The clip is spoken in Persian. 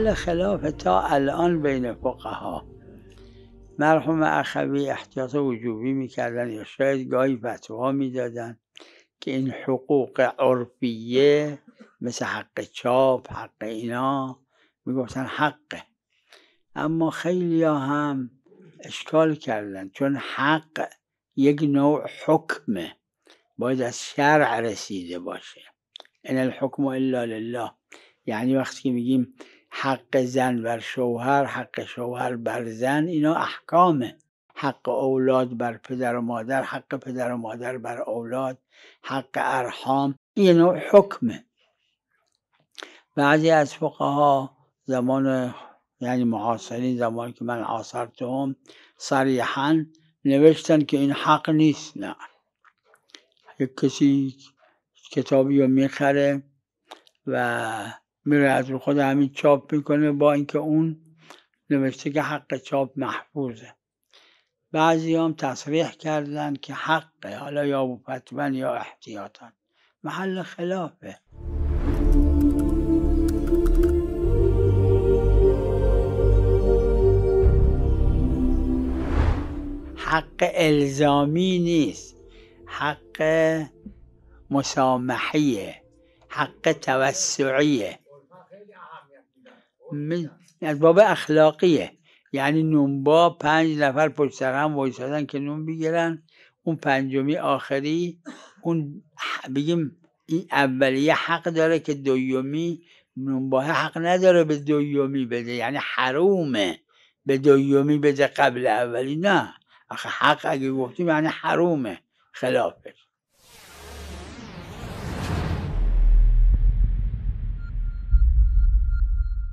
محل خلاف تا الان بین فقها. مرحوم اخوی احتیاط وجوبی میکردن یا شاید گاهی فتوا میدادن که این حقوق عرفیه مثل حق چاپ، حق اینا میگفتن حقه، اما خیلی هم اشکال کردن چون حق یک نوع حکمه، باید از شرع رسیده باشه. ان الحکم الا لله، یعنی وقتی که میگیم حق زن بر شوهر، حق شوهر بر زن، اینا احکامه. حق اولاد بر پدر و مادر، حق پدر و مادر بر اولاد، حق ارحام، این نوع حکمه. بعضی از فقها زمان یعنی معاصرین، زمانی که من عاصرتهم، صریحاً نوشتن که این حق نیست. نه، یک کسی کتابی رو میخره و میره از رو خود همین چاپ میکنه، با اینکه اون نوشته که حق چاپ محفوظه. بعضی هم تصریح کردن که حقه، حالا یا فتوا یا احتیاطا، محل خلافه. حق الزامی نیست، حق مسامحیه، حق توسعیه، از باب اخلاقیه. یعنی نونبا 5 نفر پشت سر هم وایسادن که نون بگیرن، اون پنجمی آخری، اون بگیم این اولیه حق داره که دومی نونباه حق نداره به دومی بده، یعنی حرومه به دومی بده قبل اولی. نه، آخه حق اگه گفتیم یعنی حرومه خلافش.